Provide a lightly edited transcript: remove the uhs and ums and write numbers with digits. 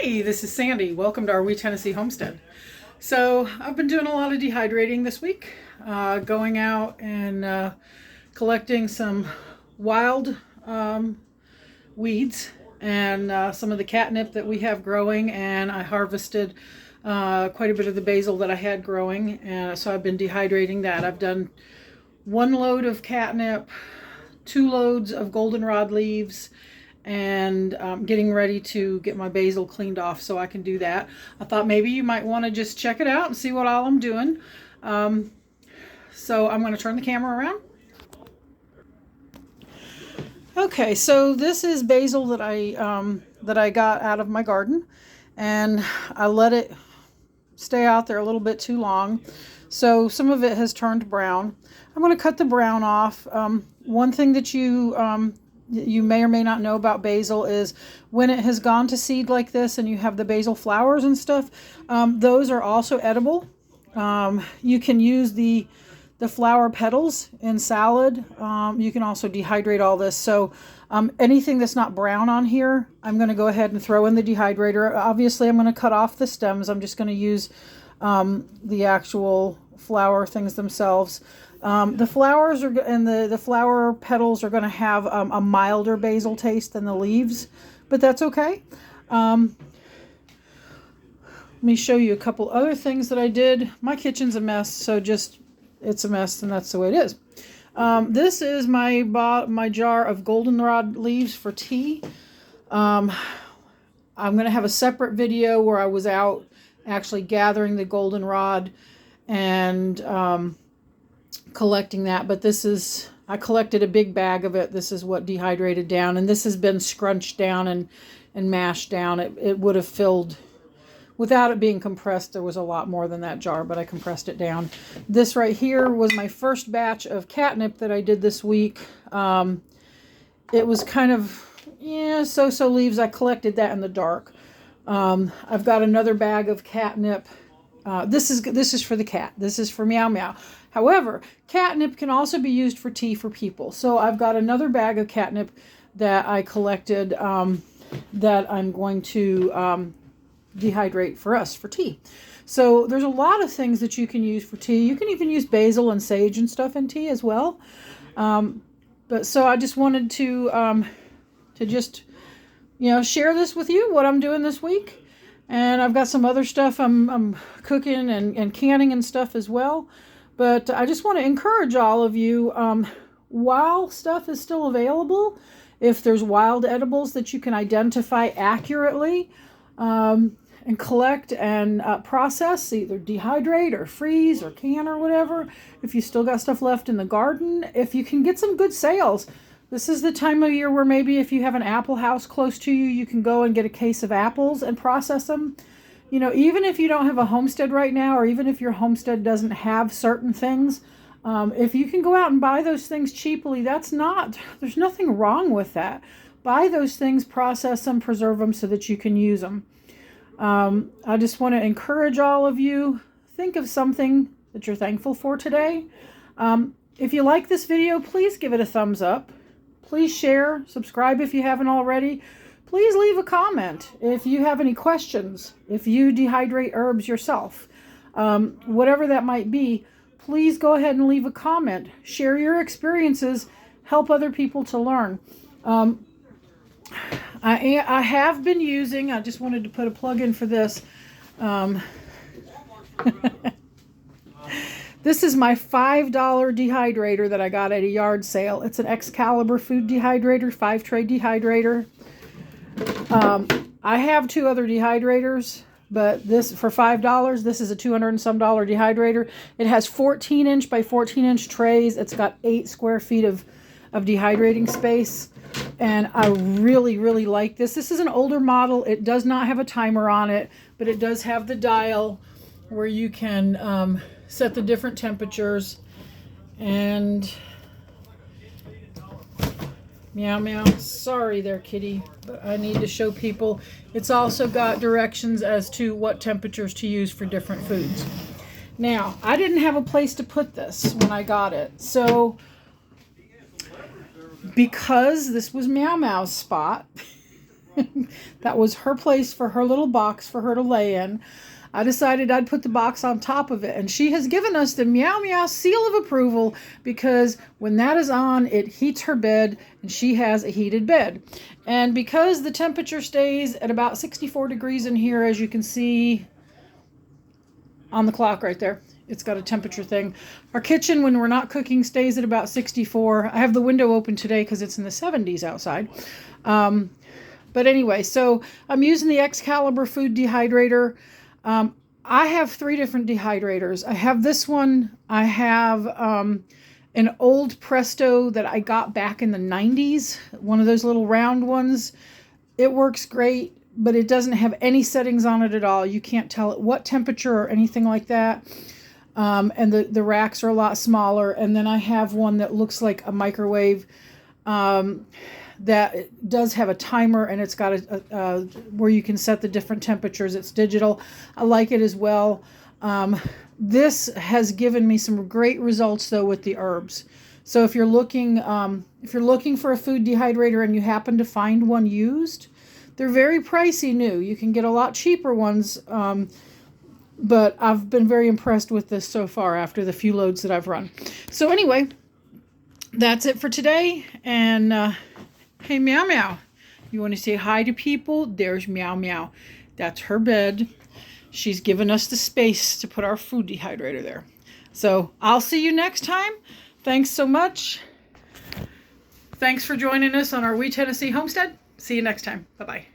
Hey, this is Sandy. Welcome to our Wee Tennessee Homestead. So I've been doing a lot of dehydrating this week, going out and collecting some wild weeds and some of the catnip that we have growing, and I harvested quite a bit of the basil that I had growing, and so I've been dehydrating that. I've done 1 load of catnip, 2 loads of goldenrod leaves, and getting ready to get my basil cleaned off so I can do that. I thought maybe you might want to just check it out and see what all I'm doing. So I'm going to turn the camera around. Okay, so this is basil that I got out of my garden, and I let it stay out there a little bit too long, so some of it has turned brown. I'm going to cut the brown off. One thing that you may or may not know about basil is when it has gone to seed like this and you have the basil flowers and stuff, those are also edible. You can use the flower petals in salad. You can also dehydrate all this. So anything that's not brown on here, I'm going to go ahead and throw in the dehydrator. Obviously, I'm going to cut off the stems. I'm just going to use the actual flower things themselves. The flowers and the flower petals are going to have a milder basil taste than the leaves, but that's okay. Let me show you a couple other things that I did. My kitchen's a mess, so it's a mess, and that's the way it is. This is my jar of goldenrod leaves for tea. I'm going to have a separate video where I was out actually gathering the goldenrod and collecting that, but I collected a big bag of it. This is what dehydrated down, and this has been scrunched down and mashed down. It would have filled, without it being compressed, there was a lot more than that jar, but I compressed it down. This right here was my first batch of catnip that I did this week. It was kind of, so leaves. I collected that in the dark. I've got another bag of catnip. This is for the cat. This is for Meow Meow. However, catnip can also be used for tea for people. So I've got another bag of catnip that I collected that I'm going to dehydrate for us for tea. So there's a lot of things that you can use for tea. You can even use basil and sage and stuff in tea as well. But so I just wanted to just share this with you, what I'm doing this week. And I've got some other stuff I'm cooking and canning and stuff as well. But I just want to encourage all of you, while stuff is still available, if there's wild edibles that you can identify accurately and collect and process, either dehydrate or freeze or can or whatever, if you still got stuff left in the garden, if you can get some good sales. This is the time of year where maybe if you have an apple house close to you, you can go and get a case of apples and process them. Even if you don't have a homestead right now, or even if your homestead doesn't have certain things, if you can go out and buy those things cheaply, there's nothing wrong with that. Buy those things, process them, preserve them so that you can use them. I just want to encourage all of you, think of something that you're thankful for today. If you like this video, please give it a thumbs up. Please share, subscribe if you haven't already. Please leave a comment if you have any questions, if you dehydrate herbs yourself, whatever that might be. Please go ahead and leave a comment. Share your experiences, help other people to learn. I have been using, I just wanted to put a plug in for this. This is my $5 dehydrator that I got at a yard sale. It's an Excalibur Food Dehydrator, 5-tray dehydrator. I have 2 other dehydrators, but this, for $5, this is a $200 and some dehydrator. It has 14-inch by 14-inch trays. It's got 8 square feet of dehydrating space, and I really, really like this. This is an older model. It does not have a timer on it, but it does have the dial where you can set the different temperatures. And Meow Meow, sorry there, kitty, but I need to show people. It's also got directions as to what temperatures to use for different foods. Now, I didn't have a place to put this when I got it, so because this was Meow Meow's spot, That was her place for her little box for her to lay in. I decided I'd put the box on top of it, and she has given us the meow meow seal of approval, because when that is on, it heats her bed, and she has a heated bed. And because the temperature stays at about 64 degrees in here, as you can see on the clock right there, it's got a temperature thing. Our kitchen, when we're not cooking, stays at about 64. I have the window open today because it's in the 70s outside. But anyway, so I'm using the Excalibur Food Dehydrator. I have 3 different dehydrators. I have this one. I have an old Presto that I got back in the 90s, one of those little round ones. It works great, but it doesn't have any settings on it at all. You can't tell it what temperature or anything like that. And the racks are a lot smaller. And then I have one that looks like a microwave that does have a timer, and it's got a where you can set the different temperatures. It's digital. I like it as well. This has given me some great results though with the herbs. So if you're looking for a food dehydrator and you happen to find one used, they're very pricey new. You can get a lot cheaper ones, but I've been very impressed with this so far after the few loads that I've run. So anyway, that's it for today. And hey, Meow Meow, you want to say hi to people? There's Meow Meow. That's her bed. She's given us the space to put our food dehydrator there. So I'll see you next time. Thanks so much. Thanks for joining us on our Wee Tennessee Homestead. See you next time. Bye-bye.